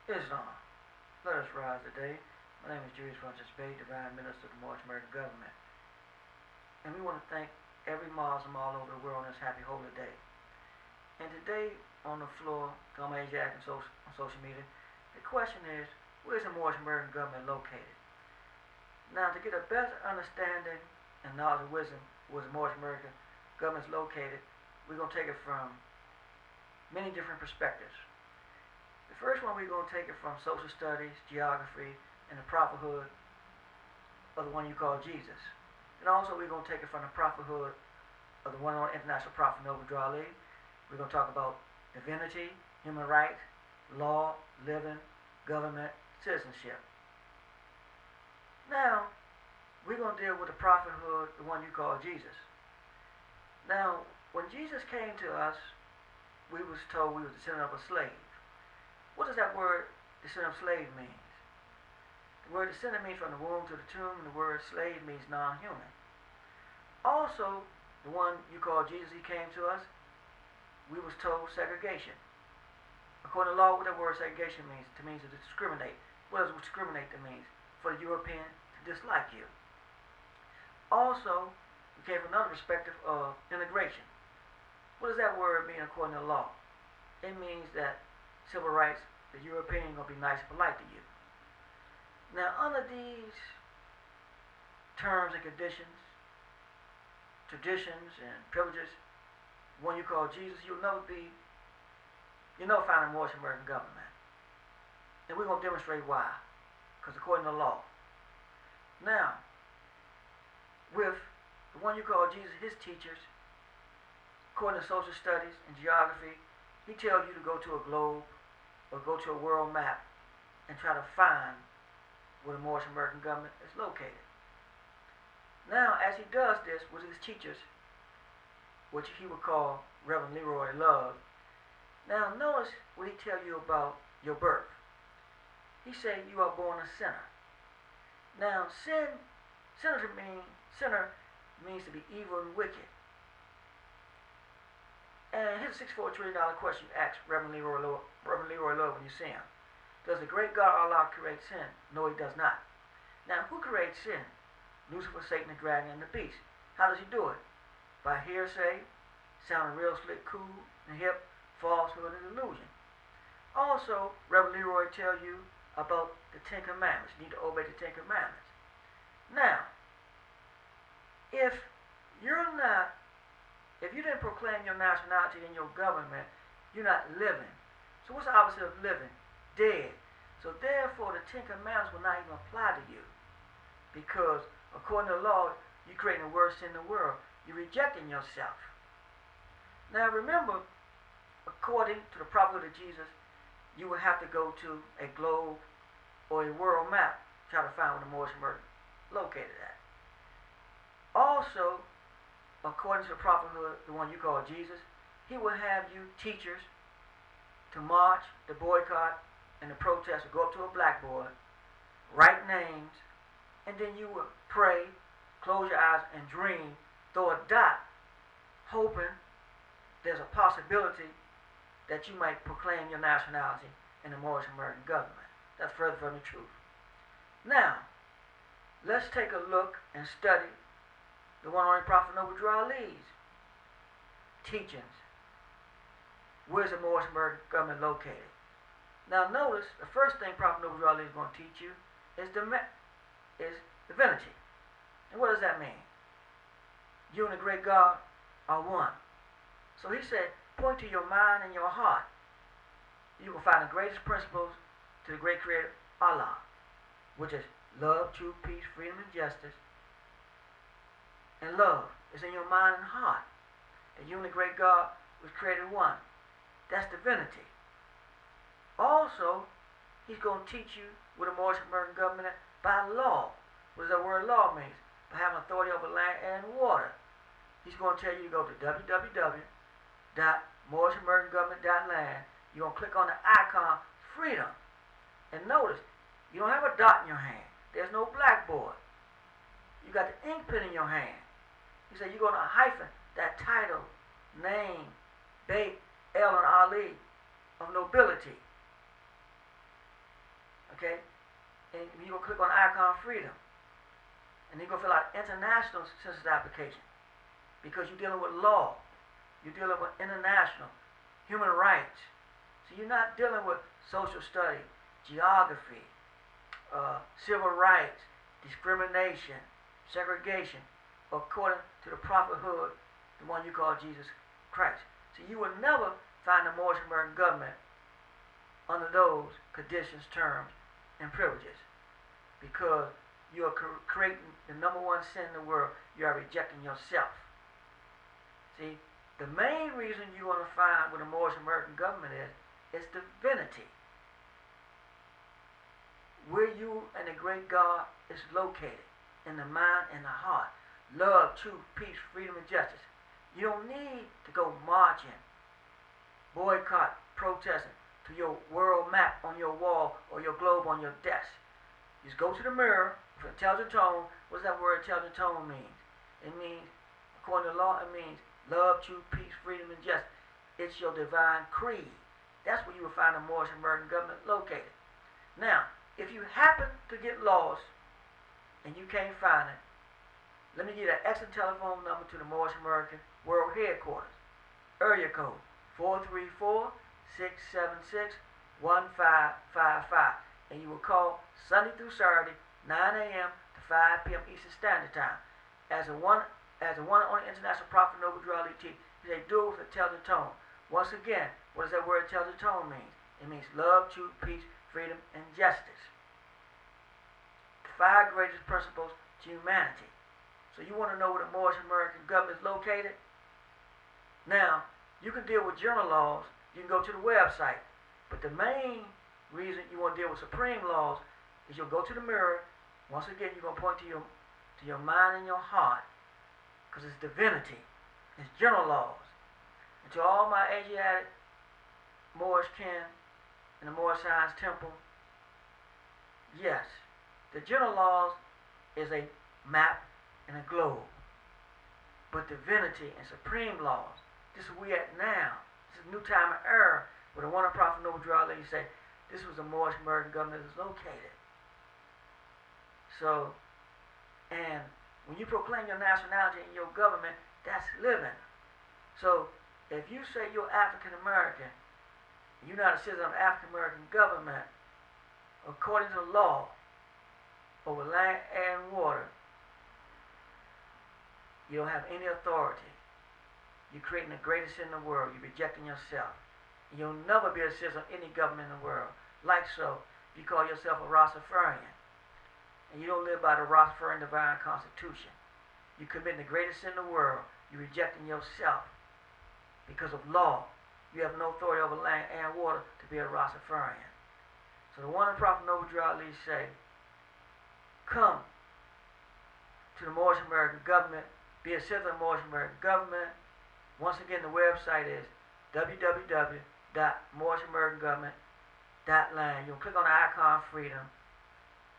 Islam. Let us rise today. My name is Julius Francis Bey, Divine Minister of the Moorish American Government. And we want to thank every Muslim all over the world on this happy holy day. And today on the floor, Tom A. Jack on social media, the question is, where is the Moorish American Government located? Now, to get a better understanding and knowledge and wisdom where the Moorish American Government is located, we're going to take it from many different perspectives. The first one we're going to take it from social studies, geography, and the prophethood of the one you call Jesus. And also we're going to take it from the prophethood of the one on international prophet Noble Drew Ali. We're going to talk about divinity, human rights, law, living, government, citizenship. Now, we're going to deal with the prophethood, the one you call Jesus. Now, when Jesus came to us, we was told we was descendant of a slave. What does that word descendant of slave mean? The word descendant means from the womb to the tomb, and the word slave means non-human. Also, the one you call Jesus, he came to us, we was told segregation. According to law, what that word segregation means, it means to discriminate. What does discriminate that means? For the European to dislike you. Also, we came from another perspective of integration. What does that word mean according to law? It means that civil rights, the European going to be nice and polite to you. Now, under these terms and conditions, traditions and privileges, one you call Jesus, you'll never find a Moorish American government. And we're going to demonstrate why. Because according to law. Now, with the one you call Jesus, his teachers, according to social studies and geography, he tells you to go to a globe or go to a world map and try to find where the Moorish American government is located. Now, as he does this with his teachers, which he would call Reverend Leroy Love, now notice what he tells you about your birth. He said you are born a sinner. Now, sinner means to be evil and wicked. And here's a $64 trillion question you ask Reverend Leroy Love when you see him. Does the great God Allah create sin? No, he does not. Now, who creates sin? Lucifer, Satan, the dragon, and the beast. How does he do it? By hearsay, sounding real slick, cool, and hip, falsehood, and illusion. Also, Reverend Leroy tells you about the Ten Commandments. You need to obey the Ten Commandments. Now, if you didn't proclaim your nationality in your government, you're not living. So what's the opposite of living? Dead. So therefore, the Ten Commandments will not even apply to you. Because according to the law, you're creating the worst sin in the world. You're rejecting yourself. Now remember, according to the prophet of Jesus, you will have to go to a globe or a world map to try to find where the Moorish American located at. Also, according to the prophethood, the one you call Jesus, he will have you teachers to march, to boycott, and to protest, to go up to a blackboard, write names, and then you will pray, close your eyes, and dream, throw a dot, hoping there's a possibility that you might proclaim your nationality in the Moorish American government. That's further from the truth. Now, let's take a look and study the one only Prophet Noble Drew Ali's teachings. Where's the Moorish American government located? Now notice, the first thing Prophet Noble Drew Ali is going to teach you is divinity. And what does that mean? You and the great God are one. So he said, point to your mind and your heart. You will find the greatest principles to the great creator, Allah, which is love, truth, peace, freedom, and justice. And love is in your mind and heart. And you and the great God was created one. That's divinity. Also, he's going to teach you what the Moorish American government is by law. What does that word law mean? By having authority over land and water. He's going to tell you to go to www.moorishamericangovernment.land. You're going to click on the icon, freedom. And notice, you don't have a dot in your hand. There's no blackboard. You got the ink pen in your hand. He said you're going to hyphen that title, name, date, El and Ali of nobility. Okay? And you're going to click on the icon freedom. And you're going to fill out international census application. Because you're dealing with law. You're dealing with international human rights. So you're not dealing with social study, geography, civil rights, discrimination, segregation, according to the prophethood, the one you call Jesus Christ. So you will never find the Moorish American government under those conditions, terms, and privileges, because you are creating the number one sin in the world. You are rejecting yourself. See, the main reason you want to find what the Moorish American government is divinity. Where you and the great God is located, in the mind and the heart. Love, truth, peace, freedom, and justice. You don't need to go marching, boycott, protesting to your world map on your wall or your globe on your desk. You just go to the mirror, for intelligent tone. What does that word intelligent tone mean? It means, according to law, it means love, truth, peace, freedom, and justice. It's your divine creed. That's where you will find the Moorish American government located. Now, if you happen to get lost and you can't find it, let me give you an excellent telephone number to the Moorish American World Headquarters. Area code 434-676-1555. And you will call Sunday through Saturday, 9 a.m. to 5 p.m. Eastern Standard Time. As a one on International Prophet Noble Drew Ali T, they do it with intelligent tone. Once again, what does that word intelligent tone mean? It means love, truth, peace, freedom, and justice. The 5 greatest principles to humanity. So you want to know where the Moorish American government is located? Now, you can deal with general laws. You can go to the website. But the main reason you want to deal with supreme laws is you'll go to the mirror. Once again, you're going to point to your mind and your heart, because it's divinity. It's general laws. And to all my Asiatic Moorish kin in the Moorish Science Temple, yes, the general laws is a map and a globe. But divinity and supreme laws, this is where we at now. This is a new time and era where the one of Prophet Noble Drew Ali say, this was the Moorish American government is located. So, and when you proclaim your nationality in your government, that's living. So, if you say you're African American, you're not a citizen of the African American government, according to the law over land, air, and water, you don't have any authority. You're creating the greatest sin in the world. You're rejecting yourself. You'll never be a citizen of any government in the world. Like so, if you call yourself a Rastafarian, and you don't live by the Rastafarian divine constitution, you're committing the greatest sin in the world. You're rejecting yourself because of law. You have no authority over land, air, and water to be a Rastafarian. So the one in Prophet Noble Drew Ali say, come to the Moorish American government, be a citizen of the Moorish American government. Once again, the website is www.moorishamericangovernment.line. You'll click on the icon freedom.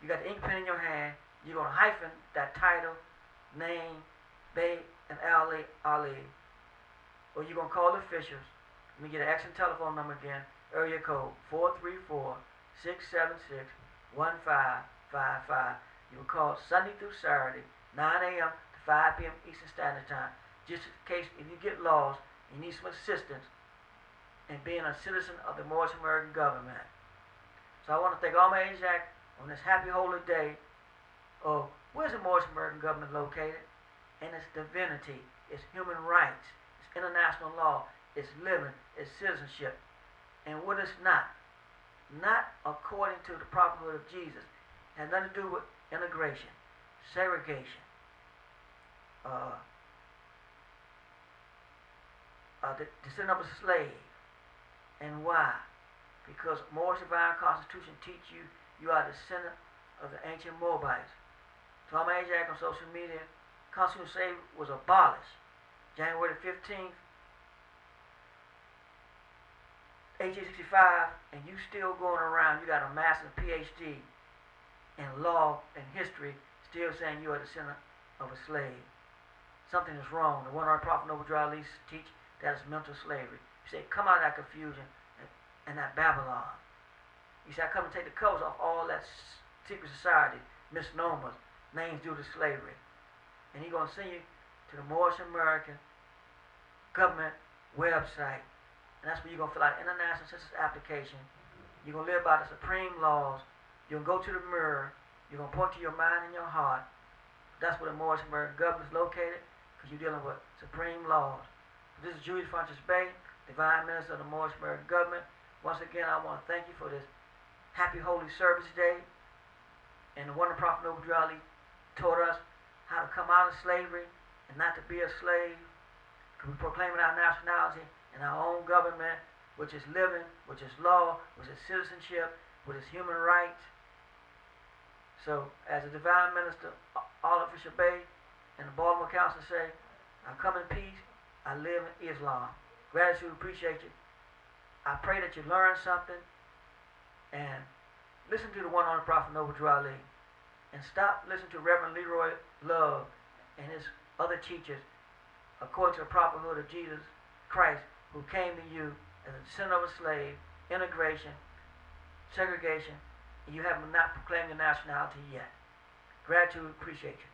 You got the ink pen in your hand. You're going to hyphen that title, name, Bey, and Ali. Or you're going to call the officials. Let me get an excellent telephone number again. Area code 434-676-1555. You will call Sunday through Saturday, 9 a.m. to 5 p.m. Eastern Standard Time. Just in case if you get lost, you need some assistance in being a citizen of the Moorish American government. So I want to thank all my Asiac on this happy holy day of where's the Moorish American government located? And it's divinity, it's human rights, it's international law, it's living, it's citizenship. And what it's not according to the prophethood of Jesus. It has nothing to do with integration, segregation, the descent of a slave. And why? Because Moorish divine constitution teach you are the descendant of the ancient Moabites. So I'm Asiac on social media. Constitutional slavery was abolished January 15th, 1865, and you still going around. You got a master's PhD in law and history, still saying you are the descendant of a slave. Something is wrong. The one our Prophet Noble Drew Ali teach that is mental slavery. He said, come out of that confusion and that Babylon. He said, I come to take the covers off all that secret society, misnomers, names due to slavery. And he's going to send you to the Moorish American government website. And that's where you're going to fill out international census application. You're going to live by the supreme laws. You're going to go to the mirror. You're going to point to your mind and your heart. That's where the Moorish American government is located, because you're dealing with supreme laws. This is Julius Francis Bey, Divine Minister of the Moorish American government. Once again, I want to thank you for this happy holy service day. And the wonderful Prophet Noble Drew Ali taught us how to come out of slavery and not to be a slave. Because we're proclaiming our nationality and our own government, which is living, which is law, which is citizenship, which is human rights. So, as a Divine Minister, Oliver Fisher Bey and the Baltimore Council say, I come in peace, I live in Islam. Gratitude, appreciate you. I pray that you learn something, and listen to the one on the Prophet Noble Drew Ali, and stop listening to Reverend Leroy Love and his other teachers according to the prophethood of Jesus Christ, who came to you as a descendant of a slave, integration, segregation, and you have not proclaimed your nationality yet. Gratitude, appreciate you.